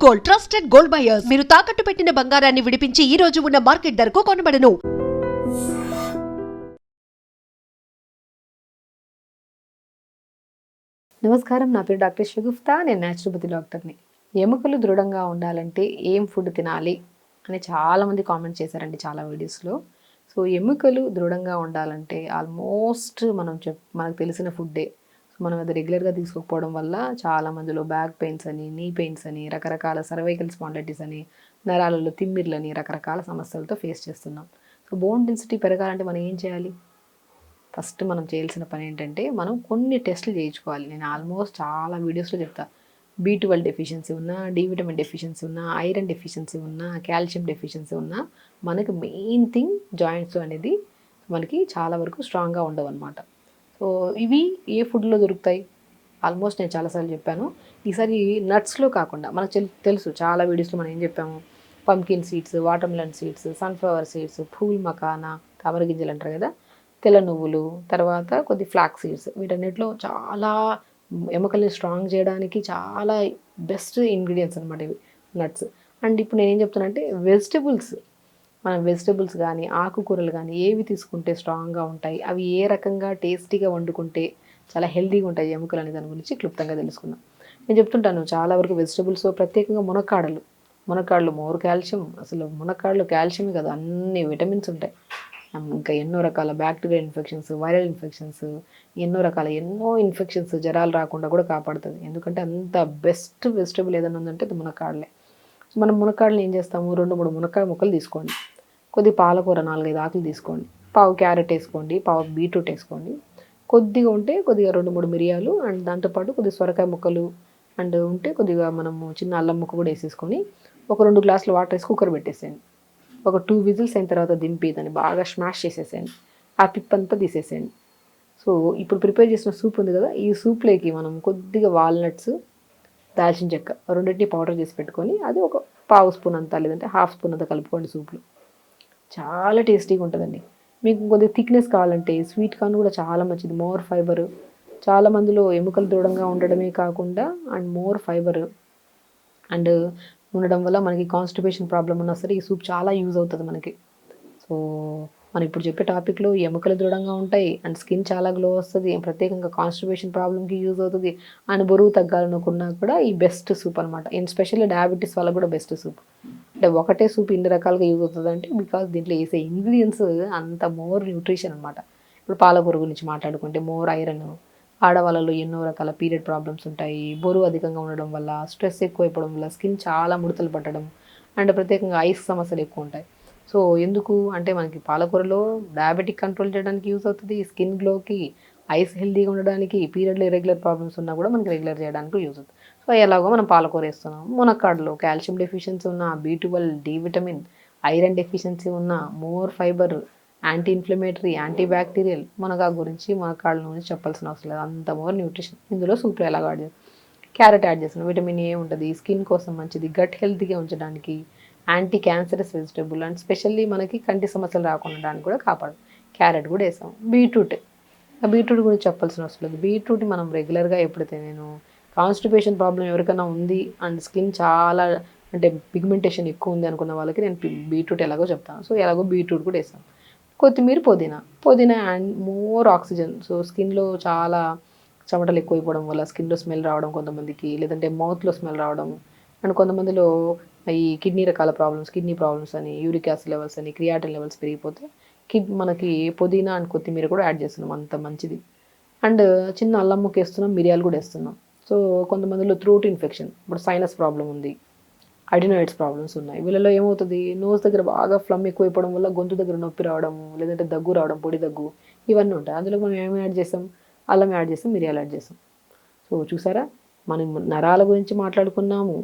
Gold, trusted gold buyers. మీరు తాకట్టు పెట్టిన బంగారాన్ని విడిపించి ఈ రోజు ఉన్న మార్కెట్ ధరకు కొనబడను. నమస్కారం, నా పేరు డాక్టర్ షగుఫ్తా. నేను న్యాచురోపతి డాక్టర్ని. ఎముకలు దృఢంగా ఉండాలంటే ఏం ఫుడ్ తినాలి అని చాలామంది కామెంట్ చేశారండి చాలా వీడియోస్లో. సో ఎముకలు దృఢంగా ఉండాలంటే ఆల్మోస్ట్ మనకు తెలిసిన ఫుడ్డే. సో మనం అది రెగ్యులర్గా తీసుకోకపోవడం వల్ల చాలామందిలో బ్యాక్ పెయిన్స్ అని, నీ పెయిన్స్ అని, రకరకాల సర్వైకల్ స్పాండిలైటిస్ అని, నరాలలో తిమ్మిర్లని, రకరకాల సమస్యలతో ఫేస్ చేస్తున్నాం. సో బోన్ డెన్సిటీ పెరగాలంటే మనం ఏం చేయాలి? ఫస్ట్ మనం చేయాల్సిన పని ఏంటంటే మనం కొన్ని టెస్టులు చేయించుకోవాలి. నేను ఆల్మోస్ట్ చాలా వీడియోస్లో చెప్తాను. B12 డెఫిషియన్సీ ఉన్నా, డి విటమిన్ డెఫిషియన్సీ ఉన్నా, ఐరన్ డెఫిషియన్సీ ఉన్నా, కాల్షియం డెఫిషియన్సీ ఉన్నా, మనకి మెయిన్ థింగ్ జాయింట్స్ అనేది మనకి చాలా వరకు స్ట్రాంగ్గా ఉండవు అనమాట. సో ఇవి ఏ ఫుడ్లో దొరుకుతాయి? ఆల్మోస్ట్ నేను చాలాసార్లు చెప్పాను. ఈసారి నట్స్లో కాకుండా మనకు తెలుసు చాలా వీడియోస్లో మనం ఏం చెప్పాము, pumpkin seeds, watermelon seeds, sunflower seeds, phool makhana, తామర గింజలు అంటారు కదా, తెల్ల నువ్వులు, తర్వాత కొద్ది ఫ్లాక్ సీడ్స్, వీటన్నిటిలో చాలా ఎముకల్ని స్ట్రాంగ్ చేయడానికి చాలా బెస్ట్ ఇంగ్రీడియంట్స్ అనమాట ఇవి నట్స్. అండ్ ఇప్పుడు నేనేం చెప్తానంటే మనం వెజిటబుల్స్ కానీ ఆకుకూరలు కానీ ఏవి తీసుకుంటే స్ట్రాంగ్గా ఉంటాయి, అవి ఏ రకంగా టేస్టీగా వండుకుంటే చాలా హెల్తీగా ఉంటాయి ఎముకలు అనే దాని గురించి క్లుప్తంగా తెలుసుకుందాం. నేను చెప్తుంటాను చాలా వరకు వెజిటబుల్స్, ప్రత్యేకంగా మునక్కాడలు మోర్ కాల్షియం. అసలు మునక్కాడలు కాల్షియమే కదా, అన్ని విటమిన్స్ ఉంటాయి. ఇంకా ఎన్నో రకాల బ్యాక్టీరియల్ ఇన్ఫెక్షన్స్, వైరల్ ఇన్ఫెక్షన్స్, ఎన్నో ఇన్ఫెక్షన్స్, జ్వరాలు రాకుండా కూడా కాపాడుతుంది. ఎందుకంటే అంత బెస్ట్ వెజిటబుల్ ఏదైనా ఉందంటే అది మునక్కాడలే. సో మనం మునక్కాడలు ఏం చేస్తాము, 2-3 మునక్కాడ ముక్కలు తీసుకోండి, కొద్ది పాలకూర 4-5 ఆకులు తీసుకోండి, పావు క్యారెట్ వేసుకోండి, పావు బీట్రూట్ వేసుకోండి, కొద్దిగా ఉంటే కొద్దిగా 2-3 మిరియాలు, అండ్ దాంతోపాటు కొద్దిగా సొరకాయ ముక్కలు, అండ్ ఉంటే కొద్దిగా మనము చిన్న అల్లం ముక్క కూడా వేసేసుకొని ఒక 2 గ్లాసులు వాటర్ వేసి కుక్కర్ పెట్టేసేయండి. ఒక 2 విజిల్స్ అయిన తర్వాత దింపి దాన్ని బాగా స్మాష్ చేసేసేయండి, ఆ పిప్పంతా తీసేసేయండి. సో ఇప్పుడు ప్రిపేర్ చేసిన సూప్ ఉంది కదా, ఈ సూప్లోకి మనం కొద్దిగా వాల్నట్స్, దాల్చిన చెక్క రెండింటిని పౌడర్ చేసి పెట్టుకొని అది ఒక పావు స్పూన్ అంతా లేదంటే హాఫ్ స్పూన్ అంతా కలుపుకోండి సూప్లో. చాలా టేస్టీగా ఉంటుందండి. మీకు కొద్దిగా థిక్నెస్ కావాలంటే స్వీట్ కార్న్ కూడా చాలా మంచిది, మోర్ ఫైబర్. చాలా మందిలో ఎముకలు దృఢంగా ఉండడమే కాకుండా అండ్ మోర్ ఫైబర్ అండ్ ఉండడం వల్ల మనకి కాన్స్టిపేషన్ ప్రాబ్లం ఉన్నా సరే ఈ సూప్ చాలా యూజ్ అవుతుంది మనకి. సో మనం ఇప్పుడు చెప్పే టాపిక్లో ఎముకలు దృఢంగా ఉంటాయి అండ్ స్కిన్ చాలా గ్లో వస్తుంది, ప్రత్యేకంగా కాన్స్టిపేషన్ ప్రాబ్లమ్కి యూజ్ అవుతుంది, అండ్ బరువు తగ్గాలనుకున్నా కూడా ఈ బెస్ట్ సూప్ అనమాట. ఎస్పెషల్లీ డయాబెటీస్ వల్ల కూడా బెస్ట్ సూప్. అంటే ఒకటే సూప్ ఇన్ని రకాలుగా యూజ్ అవుతుంది అంటే బికాస్ దీంట్లో వేసే ఇంగ్రీడియంట్స్ అంత మోర్ న్యూట్రిషన్ అనమాట. ఇప్పుడు పాలకూర గురించి మాట్లాడుకుంటే మోర్ ఐరన్, ఆడవాళ్ళలో ఎన్నో రకాల పీరియడ్ ప్రాబ్లమ్స్ ఉంటాయి, బరువు అధికంగా ఉండడం వల్ల, స్ట్రెస్ ఎక్కువైపోవడం వల్ల స్కిన్ చాలా ముడతలు పట్టడం, అండ్ ప్రత్యేకంగా ఐస్ సమస్యలు ఎక్కువ ఉంటాయి. సో ఎందుకు అంటే మనకి పాలకూరలో డయాబెటిక్ కంట్రోల్ చేయడానికి యూజ్ అవుతుంది, స్కిన్ గ్లోకి, ఐస్ హెల్తీగా ఉండడానికి, పీరియడ్లో ఇరెగ్యులర్ ప్రాబ్లమ్స్ ఉన్నా కూడా మనకి రెగ్యులర్ చేయడానికి యూజ్ అవుతుంది. సో ఎలాగో మనం పాలకూర వేస్తున్నాం, మునక్కాడలో కాల్షియం డెఫిషియన్సీ ఉన్న, B12, D vitamin, iron deficiency ఉన్న, more fibre, anti inflammatory, anti bacterial, మునగాకు గురించి మునక్కాడల గురించి చెప్పాల్సిన అవసరం లేదు, అంత మోర్ న్యూట్రిషన్. ఇందులో సూప్లో ఎలాగో యాడ్ చేస్తాం, క్యారెట్ యాడ్ చేస్తున్నాం, విటమిన్ ఏ ఉంటుంది, స్కిన్ కోసం మంచిది, గట్ హెల్తీగా ఉంచడానికి, anti cancerous vegetable, and specially మనకి కంటి సమస్యలు రాకుండా కూడా కాపాడు. క్యారెట్ కూడా వేసాం. బీట్రూట్ గురించి చెప్పాల్సిన అవసరం లేదు. బీట్రూట్ మనం రెగ్యులర్గా ఎప్పుడైతే నేను కాన్స్టిపేషన్ ప్రాబ్లం ఎవరికైనా ఉంది అండ్ స్కిన్ చాలా అంటే పిగ్మెంటేషన్ ఎక్కువ ఉంది అనుకున్న వాళ్ళకి నేను బీట్రూట్ ఎలాగో చెప్తాను. సో ఎలాగో బీట్రూట్ కూడా వేసాం. కొత్తిమీర, పుదీనా అండ్ మోర్ ఆక్సిజన్. సో స్కిన్లో చాలా చెమటలు ఎక్కువైపోవడం వల్ల స్కిన్లో స్మెల్ రావడం కొంతమందికి, లేదంటే మౌత్లో స్మెల్ రావడం, అండ్ కొంతమందిలో ఈ కిడ్నీ ప్రాబ్లమ్స్ అని, యూరిక్ యాసిడ్ లెవెల్స్ అని, క్రియాటిన్ లెవెల్స్ పెరిగిపోతే మనకి పుదీనా అండ్ కొత్తిమీర కూడా యాడ్ చేస్తున్నాం, అంత మంచిది. అండ్ చిన్న అల్లం ముక్క వేస్తున్నాం, మిరియాలు కూడా వేస్తున్నాం. సో కొంతమందిలో థ్రోట్ ఇన్ఫెక్షన్, ఇప్పుడు సైనస్ ప్రాబ్లం ఉంది, అడినాయిడ్స్ ప్రాబ్లమ్స్ ఉన్నాయి, వీళ్ళలో ఏమవుతుంది, నోస్ దగ్గర బాగా ఫ్లమ్ ఎక్కువైపోవడం వల్ల గొంతు దగ్గర నొప్పి రావడము, లేదంటే దగ్గు రావడం, పొడి దగ్గు, ఇవన్నీ ఉంటాయి. అందులో మనం ఏమి యాడ్ చేస్తాం, అల్లం యాడ్ చేస్తాం, మిరియాలు యాడ్ చేస్తాం. సో చూసారా, మనం నరాల గురించి మాట్లాడుకున్నాము,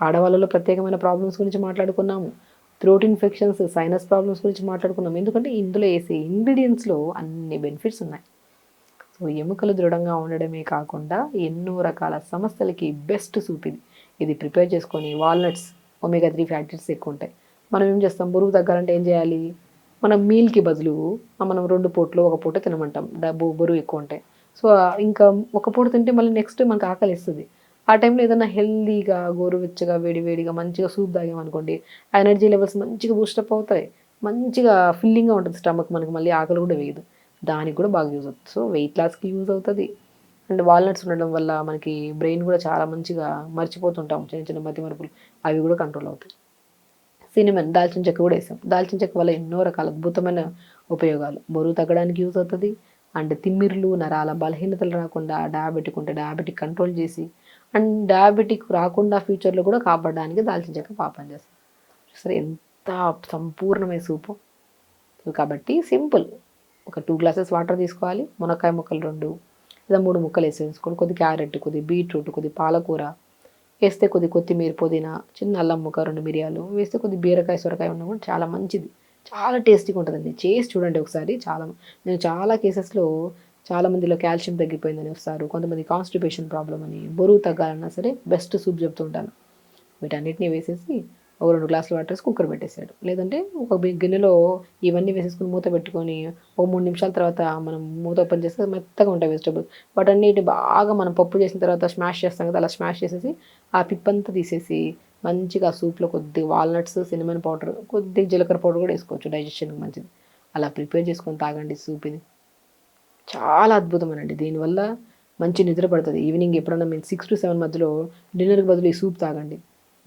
ఆడవాళ్ళలో ప్రత్యేకమైన ప్రాబ్లమ్స్ గురించి మాట్లాడుకున్నాము, థ్రోట్ ఇన్ఫెక్షన్స్, సైనస్ ప్రాబ్లమ్స్ గురించి మాట్లాడుకున్నాము. ఎందుకంటే ఇందులో వేసే ఇంగ్రీడియంట్స్లో అన్ని బెనిఫిట్స్ ఉన్నాయి. సో ఎముకలు దృఢంగా ఉండడమే కాకుండా ఎన్నో రకాల సమస్యలకి బెస్ట్ సూప్ ఇది ప్రిపేర్ చేసుకొని, వాల్నట్స్, omega-3 ఫ్యాటీస్ ఎక్కువ ఉంటాయి. మనం ఏం చేస్తాం, బరువు తగ్గాలంటే ఏం చేయాలి, మనం మీల్కి బదులు మనం 2 పూటలు 1 పూట తినమంటాం, బరువు ఎక్కువ ఉంటాయి. సో ఇంకా ఒక పూట తింటే మళ్ళీ నెక్స్ట్ మనకు ఆకలి ఇస్తుంది. ఆ టైంలో ఏదైనా హెల్దీగా గోరువెచ్చగా వేడివేడిగా మంచిగా సూప్ తాగామనుకోండి, ఆ ఎనర్జీ లెవెల్స్ మంచిగా బూస్టప్ అవుతాయి, మంచిగా ఫిల్లింగ్గా ఉంటుంది స్టమక్, మనకి మళ్ళీ ఆకలి కూడా వేయదు. దానికి కూడా బాగా యూజ్ అవుతుంది. సో వెయిట్ లాస్కి యూజ్ అవుతుంది. అండ్ వాల్నట్స్ ఉండడం వల్ల మనకి బ్రెయిన్ కూడా చాలా మంచిగా మర్చిపోతుంటాం, చిన్న చిన్న మతిమరుపులు అవి కూడా కంట్రోల్ అవుతాయి. సినిమన్, దాల్చిన చెక్క కూడా వేసాం. దాల్చిన చెక్క వల్ల ఎన్నో రకాల అద్భుతమైన ఉపయోగాలు. బరువు తగ్గడానికి యూజ్ అవుతుంది. అండ్ తిమ్మిర్లు, నరాల బలహీనతలు రాకుండా, డయాబెటిక్ ఉంటే డయాబెటిక్ కంట్రోల్ చేసి, అండ్ డయాబెటిక్ రాకుండా ఫ్యూచర్లో కూడా కాపాడడానికి దాల్చిన చెక్క బాగా పనిచేస్తుంది. సరే ఎంత సంపూర్ణమైన సూపు. కాబట్టి సింపుల్, ఒక 2 గ్లాసెస్ వాటర్ తీసుకోవాలి, మునక్కాయ ముక్కలు 2 లేదా 3 ముక్కలు వేసుకోండి, కొద్ది క్యారెట్, కొద్ది బీట్రూట్, కొద్ది పాలకూర వేస్తే, కొద్ది కొత్తిమీర, పుదీనా, చిన్న అల్లం ముక్క, 2 మిరియాలు వేస్తే, కొద్ది బీరకాయ సొరకాయ ఉన్నా కూడా చాలా మంచిది, చాలా టేస్టీగా ఉంటుందండి. చేసి చూడండి ఒకసారి. నేను చాలా కేసెస్లో చాలా మందిలో కాల్షియం తగ్గిపోయిందని వస్తారు, కొంతమంది కాన్స్టిపేషన్ ప్రాబ్లం అని, బరువు తగ్గాలన్నా సరే బెస్ట్ సూప్ చెప్తుంటాను. వీటన్నిటిని వేసేసి ఒక 2 గ్లాసులు వాటర్ వేసి కుక్కర్ పెట్టేసాడు. లేదంటే ఒక గిన్నెలో ఇవన్నీ వేసేసుకుని మూత పెట్టుకొని ఒక 3 నిమిషాల తర్వాత మనం మూత ఓపెన్ చేస్తే మెత్తగా ఉంటాయి వెజిటబుల్. వాటన్నిటి బాగా మనం పప్పు చేసిన తర్వాత స్మాష్ చేస్తాం కదా, అలా స్మాష్ చేసేసి ఆ పిప్పంతా తీసేసి మంచిగా సూప్లో కొద్దిగా వాల్నట్స్, సినిమన్ పౌడర్, కొద్దిగా జీలకర్ర పౌడర్ కూడా వేసుకోవచ్చు, డైజెషన్కి మంచిది. అలా ప్రిపేర్ చేసుకొని తాగండి సూప్. ఇది చాలా అద్భుతమేనండి. దీనివల్ల మంచి నిద్ర పడుతుంది. ఈవినింగ్ ఎప్పుడన్నా మీరు 6 to 7 మధ్యలో డిన్నర్కి బదులు ఈ సూప్ తాగండి,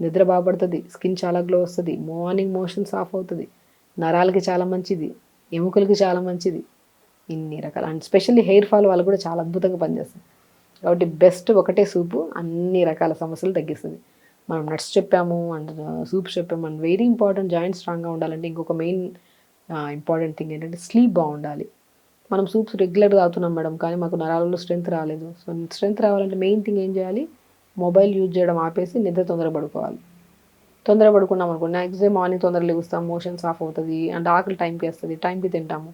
నిద్ర బాగా పడుతుంది, స్కిన్ చాలా గ్లో వస్తుంది, మార్నింగ్ మోషన్స్ ఆఫ్ అవుతుంది, నరాలకి చాలా మంచిది, ఎముకలకి చాలా మంచిది, ఇన్ని రకాల. అండ్ స్పెషల్లీ హెయిర్ ఫాల్ వాళ్ళు కూడా చాలా అద్భుతంగా పనిచేస్తుంది. కాబట్టి బెస్ట్ ఒకటే సూపు అన్ని రకాల సమస్యలు తగ్గిస్తుంది. మనం నట్స్ చెప్పాము అండ్ సూప్స్ చెప్పాము. అండ్ వెరీ ఇంపార్టెంట్, జాయింట్ స్ట్రాంగ్గా ఉండాలంటే ఇంకొక మెయిన్ ఇంపార్టెంట్ థింగ్ ఏంటంటే స్లీప్ బాగుండాలి. మనం సూప్స్ రెగ్యులర్గా తాగుతున్నాం మేడం, కానీ మాకు నరాలలో స్ట్రెంత్ రాలేదు. సో స్ట్రెంత్ రావాలంటే మెయిన్ థింగ్ ఏం చేయాలి, మొబైల్ యూజ్ చేయడం ఆపేసి నిద్ర తొందరగా పడుకోవాలి. తొందరగా పడుకున్నాం అనుకోండి, నెక్స్ట్ డే మార్నింగ్ తొందరగా లెగుస్తాం, మోషన్స్ ఆఫ్ అవుతుంది, అండ్ ఆకలి టైంకి వేస్తుంది, టైంకి తింటాము.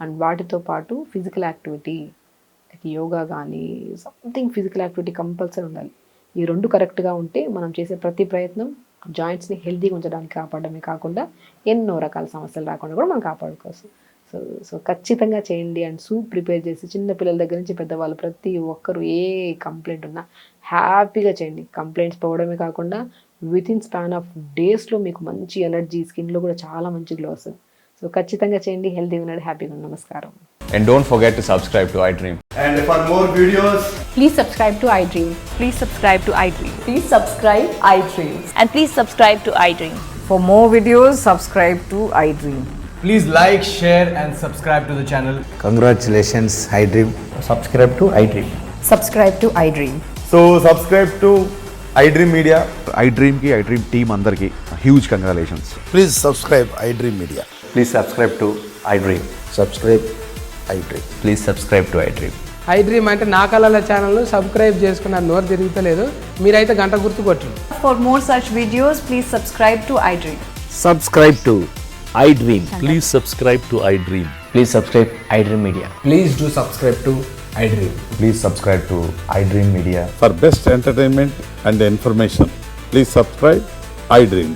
అండ్ వాటితో పాటు ఫిజికల్ యాక్టివిటీ, లైక్ యోగా కానీ సంథింగ్ ఫిజికల్ యాక్టివిటీ కంపల్సరీ ఉండాలి. ఈ 2 కరెక్ట్గా ఉంటే మనం చేసే ప్రతి ప్రయత్నం జాయింట్స్ని హెల్తీగా ఉంచడానికి కాపాడమే కాకుండా ఎన్నో రకాల సమస్యలు రాకుండా కూడా మనం కాపాడుకోవచ్చు. సో ఖచ్చితంగా చేయండి. అండ్ సూప్ ప్రిపేర్ చేసి చిన్నపిల్లల దగ్గర నుంచి పెద్దవాళ్ళు ప్రతి ఒక్కరు ఏ కంప్లైంట్ ఉన్నా హ్యాపీగా చేయండి. కంప్లైంట్స్ పోవడమే కాకుండా వితిన్ స్పాన్ ఆఫ్ డేస్లో మీకు మంచి ఎనర్జీ, స్కిన్లో కూడా చాలా మంచి గ్లో వస్తుంది. సో ఖచ్చితంగా చేయండి. హెల్తీగా ఉన్నాడు, హ్యాపీగా ఉన్నాడు. నమస్కారం. And don't forget to subscribe to iDream. And for more videos, Please subscribe to iDream. Please subscribe to iDream. Please subscribe iDream. And please subscribe to iDream. For more videos, subscribe to iDream. please like, share and subscribe to the channel. Congratulations, iDream. Subscribe to iDream. Subscribe to iDream. So subscribe to iDream Media. iDream ki iDream team అందరికి huge congratulations. Please subscribe iDream Media. Please subscribe to iDream. Subscribe iDream. Please subscribe to iDream. iDream అంటే నా కళల channel subscribe చేసుకున్న నోరు తిరుగుతలేదు, మీరైతే గంట గుర్తు కొట్టండి. For more such videos, please subscribe to iDream. Subscribe to iDream. Please subscribe to iDream. Please subscribe iDream Media. Please do subscribe to iDream. Please subscribe to iDream Media. For best entertainment and information, please subscribe iDream.